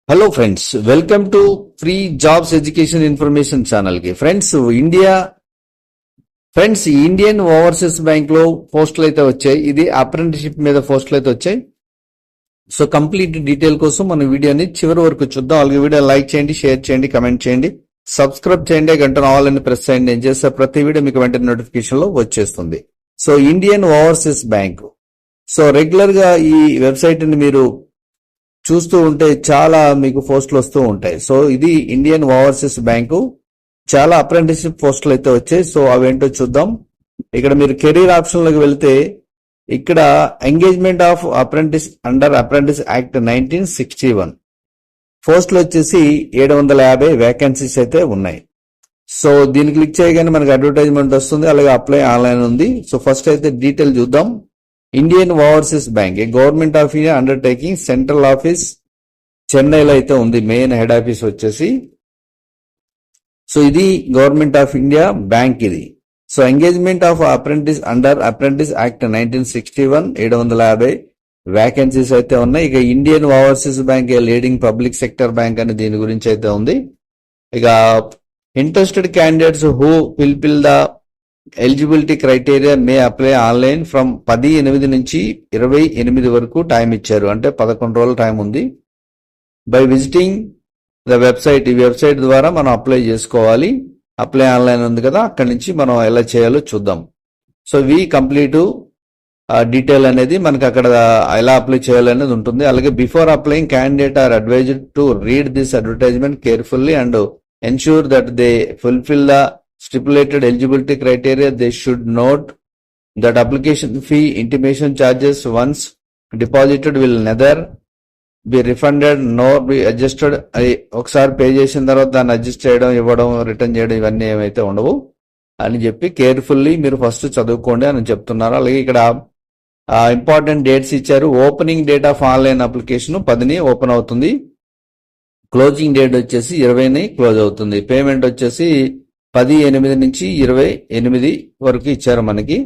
Hello friends, welcome to free jobs education information channel కి friends Indian overseas bank లో పోస్టులు అయితే వచ్చాయి. ఇది అప్రెంటిస్షిప్ మీద పోస్టులు అయితే వచ్చాయి. సో కంప్లీట్ డీటెయిల్ కోసం మన వీడియోని చివరి వరకు చూద్దాం. అలాగే వీడియో లైక్ చేయండి, షేర్ చేయండి, కమెంట్ చేయండి, సబ్స్క్రైబ్ చేయండి, గంటను ఆల్ అని ప్రెస్ చేయండి. నేను చేసే ప్రతి వీడియో మీకు వెంటనే నోటిఫికేషన్ లో వచ్చేస్తుంది. So Indian overseas bank, so regular గా ఈ వెబ్సైట్ ని మీరు చూస్తూ ఉంటే చాలా మీకు పోస్టులు వస్తూ ఉంటాయి. సో ఇది ఇండియన్ ఓవర్సీస్ బ్యాంకు, చాలా అప్రెంటిస్షిప్ పోస్టులు అయితే వచ్చాయి. సో అవేంటో చూద్దాం. ఇక్కడ మీరు కెరీర్ ఆప్షన్ లోకి వెళ్తే ఇక్కడ engagement of apprentice under apprentice act 1961 పోస్టులు వచ్చేసి 750 వేకెన్సీస్ అయితే ఉన్నాయి. సో దీన్ని క్లిక్ చేయగానే మనకి అడ్వర్టైజ్మెంట్ వస్తుంది, అలాగే అప్లై ఆన్లైన్ ఉంది. సో ఫస్ట్ అయితే డీటెయిల్ చూద్దాం. Indian overseas bank A government of India undertaking, central office చెన్నైలో అయితే ఉంది, మెయిన్ హెడ్ ఆఫీస్ వచ్చేసి. సో ఇది గవర్నమెంట్ ఆఫ్ ఇండియా బ్యాంక్ ఇది. So engagement of apprentice under apprentice act 1961 750 vacancies అయితే ఉన్నాయి. ఇక ఇండియన్ ఓవర్సీస్ బ్యాంక్ ఏ లీడింగ్ పబ్లిక్ సెక్టర్ బ్యాంక్ అని దీని గురించి అయితే ఉంది. ఇక interested candidates who fulfil the eligibility criteria May apply online from 10/8 నుంచి 28 వరకు టైం ఇచ్చారు. అంటే 11 రోజుల టైం ఉంది. బై విజిటింగ్ ద వెబ్సైట్, ఈ వెబ్సైట్ ద్వారా మనం అప్లై చేసుకోవాలి. అప్లై ఆన్లైన్ ఉంది కదా, అక్కడి నుంచి మనం ఎలా చేయాలో చూద్దాం. సో వి కంప్లీట్ డీటెయిల్ అనేది మనకి అక్కడ ఎలా అప్లై చేయాలనేది ఉంటుంది. అలాగే before applying candidate are advised to read this advertisement carefully and ensure that they fulfil the stipulated eligibility criteria. They should note that application fee, intimation charges once deposited will neither be refunded nor be adjusted. ఒకసారి pay చేసిన తర్వాత దాన్ని adjust చేయడం, ఇవ్వడం, return చేయడం ఇవన్నీ ఏమైతే ఉండవు అని చెప్పి కేర్ఫుల్లీ మీరు ఫస్ట్ చదువుకోండి అని చెప్తున్నారు. అలాగే ఇక్కడ ఇంపార్టెంట్ డేట్స్ ఇచ్చారు. Opening date of online application 10ని ఓపెన్ అవుతుంది. క్లోజింగ్ డేట్ వచ్చేసి 20ని క్లోజ్ అవుతుంది. పేమెంట్ వచ్చేసి 10/8 నుంచి 28 వరకు ఇచ్చారు మనకి.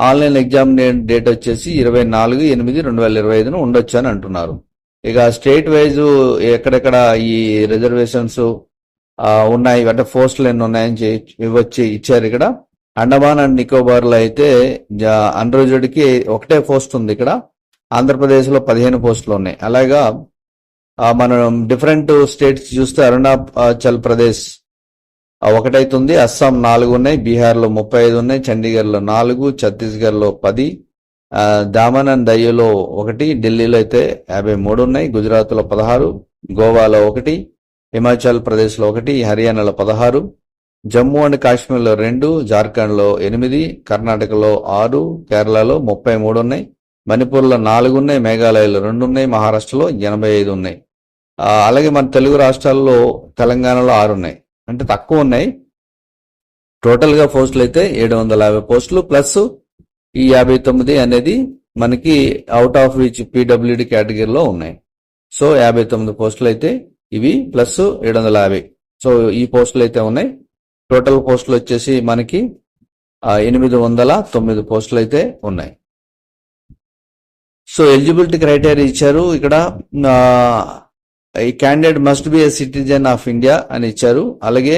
ఆన్లైన్ ఎగ్జామ్ డేట్ వచ్చేసి 24/8/2025 ఉండొచ్చు అని అంటున్నారు. ఇక స్టేట్ వైజ్ ఎక్కడెక్కడ ఈ రిజర్వేషన్స్ ఉన్నాయి అంటే పోస్టులు ఎన్ని ఉన్నాయని ఇచ్చారు. ఇక్కడ అండమాన్ అండ్ నికోబార్ లో అయితే అన్రిజర్వ్డ్ కి ఒకటే పోస్ట్ ఉంది. ఇక్కడ ఆంధ్రప్రదేశ్ లో 15 పోస్టులు ఉన్నాయి. అలాగా మనం డిఫరెంట్ స్టేట్స్ చూస్తే అరుణాచల్ ప్రదేశ్ ఒకటైతుంది, అస్సాం 4 ఉన్నాయి, బీహార్ లో 35 ఉన్నాయి, చండీగఢ్ లో 4, ఛత్తీస్గఢ్ లో 10, దామన్ అండ్ దయ్యూలో 1, ఢిల్లీలో అయితే 53 ఉన్నాయి, గుజరాత్ లో 16, గోవాలో 1, హిమాచల్ ప్రదేశ్ లో 1, హర్యానాలో 16, జమ్మూ అండ్ కాశ్మీర్ లో 2, జార్ఖండ్ లో 8, కర్ణాటకలో 6, కేరళలో 33 ఉన్నాయి, మణిపూర్ లో 4 ఉన్నాయి, మేఘాలయలో 2 ఉన్నాయి, మహారాష్ట్రలో 85 ఉన్నాయి. అలాగే మన తెలుగు రాష్ట్రాల్లో తెలంగాణలో 6 ఉన్నాయి, అంటే తక్కువ ఉన్నాయి. టోటల్ గా పోస్టులు అయితే 750 పోస్టులు ప్లస్ ఈ 59 అనేది మనకి అవుట్ ఆఫ్ విచ్ పీడబ్ల్యూడి కేటగిరీలో ఉన్నాయి. సో 59 పోస్టులు అయితే ఇవి ప్లస్ 750. సో ఈ పోస్టులు అయితే ఉన్నాయి. టోటల్ పోస్టులు వచ్చేసి మనకి 809 పోస్టులు అయితే ఉన్నాయి. సో ఎలిజిబిలిటీ క్రైటీరియా ఇచ్చారు. ఇక్కడ ఈ candidate must be a citizen of India అని ఇచ్చారు. అలాగే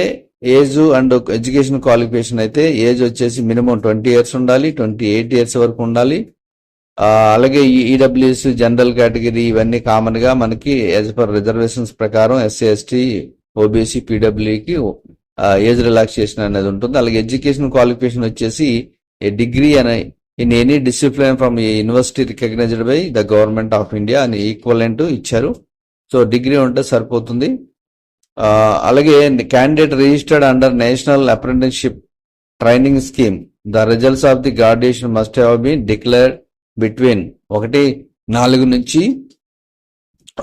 ఏజ్ అండ్ ఎడ్యుకేషన్ క్వాలిఫికేషన్ అయితే ఏజ్ వచ్చేసి మినిమం 20 ఇయర్స్ ఉండాలి, 28 ఇయర్స్ వరకు ఉండాలి. అలాగే ఈడబ్ల్యూఎస్ జనరల్ కేటగిరీ ఇవన్నీ కామన్ గా మనకి యాజ్ పర్ రిజర్వేషన్స్ ప్రకారం ఎస్సీ ఎస్టీ ఓబీసీ పీడబ్ల్యూకి ఏజ్ రిలాక్సేషన్ అనేది ఉంటుంది. అలాగే ఎడ్యుకేషన్ క్వాలిఫికేషన్ వచ్చేసి ఏ డిగ్రీ అని in any discipline from university recognized by the government of India అని ఈక్వలెంట్ ఇచ్చారు. సో డిగ్రీ ఉంటే సరిపోతుంది. అలాగే candidate registered under national apprenticeship training scheme the results of the graduation must have been declared between 1/4 నుంచి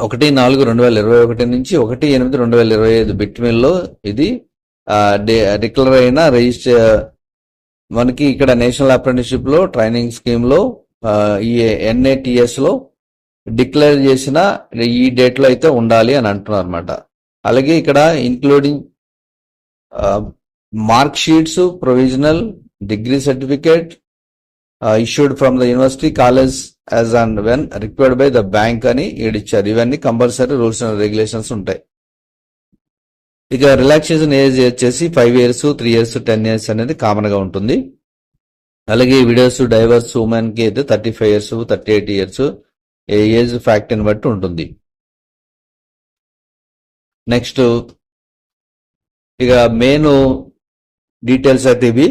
1/4/2021 నుంచి 1/8/2025 between లో ఇది declare అయిన రిజిస్టర్ మనకి ఇక్కడ నేషనల్ అప్రెంటిస్షిప్ లో ట్రైనింగ్ స్కీమ్ లో ఈ NATS లో డిక్లేర్ చేసిన ఈ డేట్ లో అయితే ఉండాలి అని అంటున్నారు అనమాట. అలాగే ఇక్కడ including mark sheets, provisional, degree certificate, issued from the university college as and when required by the bank అని ఇచ్చారు. ఇవన్నీ కంపల్సరీ రూల్స్ అండ్ రెగ్యులేషన్స్ ఉంటాయి. ఇక రిలాక్సేషన్ ఏజ్ వచ్చేసి 5 years, 3 years, 10 years అనేది కామన్ గా ఉంటుంది. అలాగే విడోస్, డైవర్స్ ఉమెన్ కి అయితే 35 years, 38 years ఏజ్ ఫ్యాక్టర్ని బట్టి ఉంటుంది. నెక్స్ట్ ఇక మెయిన్ డీటెయిల్స్ అయితే ఇవి.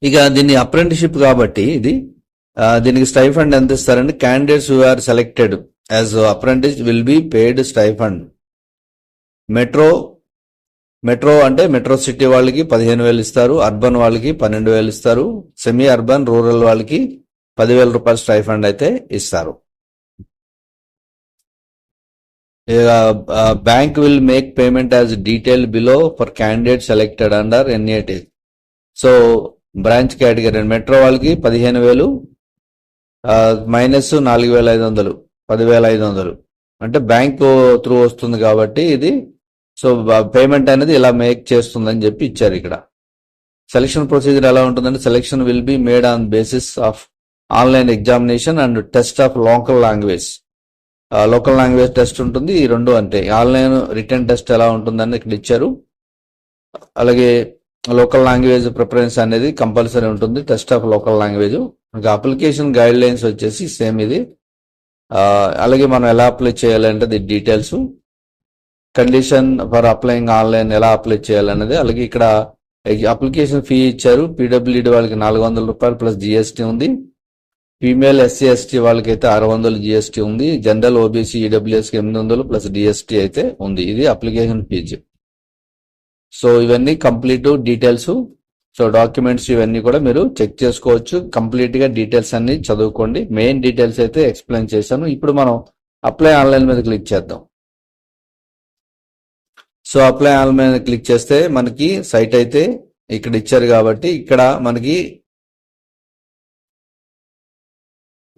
ఇక దీన్ని అప్రెంటిషిప్ కాబట్టి దీనికి స్టైఫండ్ ఎంత ఇస్తారంటే candidates who are selected as apprentice will be paid stipend. Metro అంటే మెట్రో సిటీ వాళ్ళకి 15,000 ఇస్తారు, అర్బన్ వాళ్ళకి 12,000 ఇస్తారు, సెమీ అర్బన్ రూరల్ వాళ్ళకి 10,000 రూపాయల స్టైఫండ్ అయితే ఇస్తారు. Bank will make payment as detail below for candidate selected under NAT. So branch category metro వాళ్ళకి 15,000 మైనస్ 4,500, 10,500 అంటే బ్యాంక్ త్రూ వస్తుంది కాబట్టి ఇది. సో పేమెంట్ అనేది ఇలా మేక్ చేస్తుందని చెప్పి ఇచ్చారు ఇక్కడ. సెలక్షన్ ప్రొసీజర్ ఎలా ఉంటుందంటే selection will be made on basis of online examination and test of local language. Local language test ఉంటుంది. ఈ రెండు అంటే ఆన్లైన్ రిటర్న్ టెస్ట్ ఎలా ఉంటుందని ఇక్కడ ఇచ్చారు. అలాగే లోకల్ లాంగ్వేజ్ ప్రిఫరెన్స్ అనేది కంపల్సరీ ఉంటుంది, టెస్ట్ ఆఫ్ లోకల్ లాంగ్వేజ్. ఇంకా అప్లికేషన్ గైడ్ లైన్స్ వచ్చేసి సేమ్ ఇది. అలాగే మనం ఎలా అప్లై చేయాలంటే the details, condition for applying online ఎలా అప్లై చేయాలనేది. అలాగే ఇక్కడ అప్లికేషన్ ఫీ ఇచ్చారు. PWD వాళ్ళకి 400 రూపాయలు ప్లస్ GST ఉంది. ఫీమేల్ SC ST వాళ్ళకైతే 600 GST ఉంది. General OBC EWS 800 plus DST అయితే ఉంది. ఇది అప్లికేషన్ ఫీజు. సో ఇవన్నీ కంప్లీట్ డీటెయిల్స్. సో డాక్యుమెంట్స్ ఇవన్నీ కూడా మీరు చెక్ చేసుకోవచ్చు. కంప్లీట్ గా డీటెయిల్స్ అన్ని చదువుకోండి. మెయిన్ డీటెయిల్స్ అయితే ఎక్స్ప్లెయిన్ చేశాను. ఇప్పుడు మనం అప్లై ఆన్లైన్ మీద క్లిక్ చేద్దాం. సో అప్లై ఆన్లైన్ మీద క్లిక్ చేస్తే మనకి సైట్ అయితే ఇక్కడ ఇచ్చారు కాబట్టి ఇక్కడ మనకి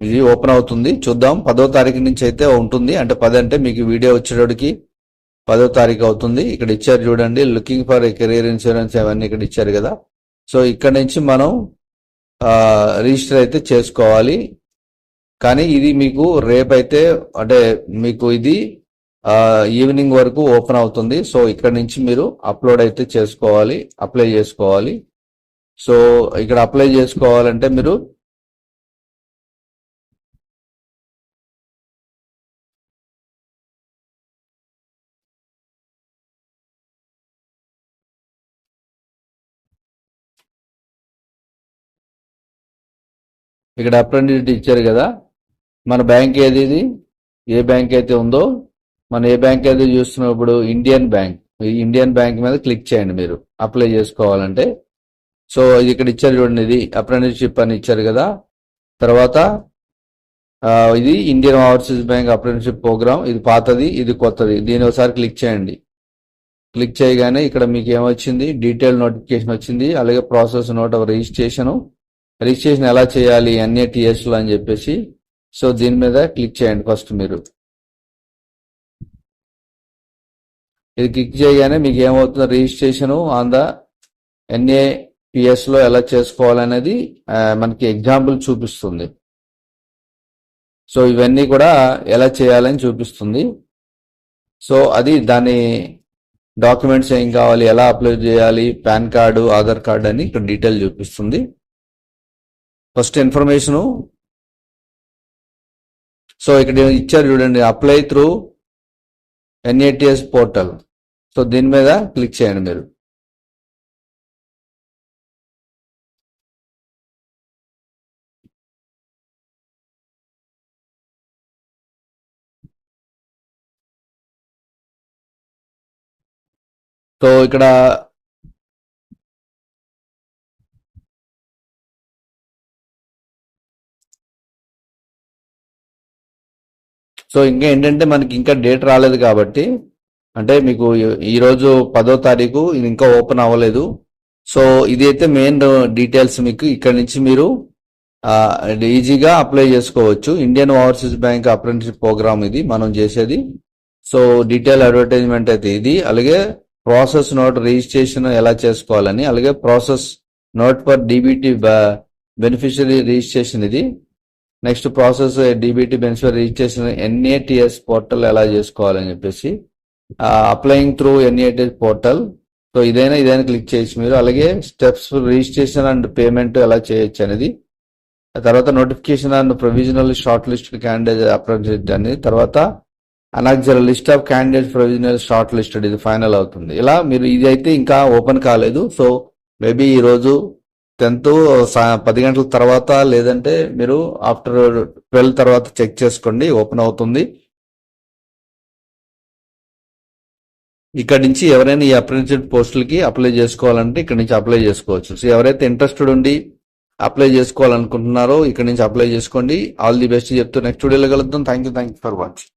ఇది ఓపెన్ అవుతుంది. చూద్దాం. 10వ తారీఖు నుంచి అయితే ఉంటుంది. అంటే 10 అంటే మీకు వీడియో వచ్చేటోడికి 10వ తారీఖు అవుతుంది. ఇక్కడ ఇచ్చారు చూడండి, లుకింగ్ ఫర్ కెరీర్ ఇన్సూరెన్స్ అవన్నీ ఇక్కడ ఇచ్చారు కదా. సో ఇక్కడ నుంచి మనం రిజిస్టర్ అయితే చేసుకోవాలి. కానీ ఇది మీకు రేపైతే అంటే మీకు ఇది ఈవినింగ్ వరకు ఓపెన్ అవుతుంది. సో ఇక్కడ నుంచి మీరు అప్లోడ్ అయితే చేసుకోవాలి, అప్లై చేసుకోవాలి. సో ఇక్కడ అప్లై చేసుకోవాలంటే మీరు ఇక్కడ అప్రెంటిస్ ఇచ్చారు కదా. మన బ్యాంక్ ఏది, ఇది ఏ బ్యాంక్ అయితే ఉందో, మనం ఏ బ్యాంక్ అయితే చూస్తున్నప్పుడు ఇండియన్ బ్యాంక్, ఈ ఇండియన్ బ్యాంక్ మీద క్లిక్ చేయండి మీరు అప్లై చేసుకోవాలంటే. సో ఇది ఇక్కడ ఇచ్చారు చూడండి, ఇది అప్రెంటిస్షిప్ అని ఇచ్చారు కదా. తర్వాత ఇది Indian overseas bank apprenticeship program. ఇది పాతది, ఇది కొత్తది. దీని ఒకసారి క్లిక్ చేయండి. క్లిక్ చేయగానే ఇక్కడ మీకు ఏమొచ్చింది, డీటెయిల్ నోటిఫికేషన్ వచ్చింది. అలాగే ప్రాసెస్ నోట్ ఆఫ్ రిజిస్ట్రేషన్ ఎలా చేయాలి NATS లో అని చెప్పేసి. సో దీని మీద క్లిక్ చేయండి ఫస్ట్ మీరు. ఇది క్లిక్ చేయగానే మీకు ఏమవుతుంది, రిజిస్ట్రేషన్ ఆన్ ద NAPS లో ఎలా చేసుకోవాలనేది మనకి ఎగ్జాంపుల్ చూపిస్తుంది. సో ఇవన్నీ కూడా ఎలా చేయాలని చూపిస్తుంది. సో అది దాని డాక్యుమెంట్స్ ఏం కావాలి, ఎలా అప్లై చేయాలి, పాన్ కార్డు, ఆధార్ కార్డు అని ఇక్కడ డీటెయిల్ చూపిస్తుంది. First information. సో ఇక్కడ ఇచ్చారు చూడండి, apply through NATS portal. So దీని మీద క్లిక్ చేయండి మీరు. సో ఇక్కడ సో ఇంకా ఏంటంటే మనకి ఇంకా డేట్ రాలేదు కాబట్టి, అంటే మీకు ఈరోజు 10వ తారీఖు, ఇది ఇంకా ఓపెన్ అవ్వలేదు. సో ఇది అయితే మెయిన్ డీటెయిల్స్. మీకు ఇక్కడ నుంచి మీరు ఈజీగా అప్లై చేసుకోవచ్చు. Indian overseas bank apprenticeship program ఇది మనం చేసేది. సో డీటెయిల్ అడ్వర్టైజ్మెంట్ అయితే ఇది. అలాగే ప్రాసెస్ నోట్ రిజిస్ట్రేషన్ ఎలా చేసుకోవాలని, అలాగే process note for DBT beneficiary registration ఇది. Next process DBT beneficiary registration NATS portal ఎలా చేసుకోవాలని చెప్పేసి, applying through NATS portal. So ఇదైనా క్లిక్ చేయొచ్చు మీరు. అలాగే స్టెప్స్ రిజిస్ట్రేషన్ అండ్ పేమెంట్ ఎలా చేయొచ్చు అనేది, తర్వాత notification and provisional short list candidate apprentice అనేది, తర్వాత annexure list of candidates provisional short listed ఇది ఫైనల్ అవుతుంది. ఇలా మీరు ఇది అయితే ఇంకా ఓపెన్ కాలేదు. సో మేబీ ఈ రోజు 10th 10 గంటల తర్వాత, లేదంటే మీరు ఆఫ్టర్ 12 తర్వాత చెక్ చేసుకోండి, ఓపెన్ అవుతుంది. ఇక్కడ నుంచి ఎవరైనా ఈ అప్రెంటిస్షిప్ పోస్టులకి అప్లై చేసుకోవాలంటే ఇక్కడ నుంచి అప్లై చేసుకోవచ్చు. సో ఎవరైతే ఇంట్రెస్టెడ్ ఉండి అప్లై చేసుకోవాలనుకుంటున్నారో ఇక్కడ నుంచి అప్లై చేసుకోండి. ఆల్ ది బెస్ట్ చెప్తూ నెక్స్ట్ వీడియోలో కలుద్దాం. Thank you for watching.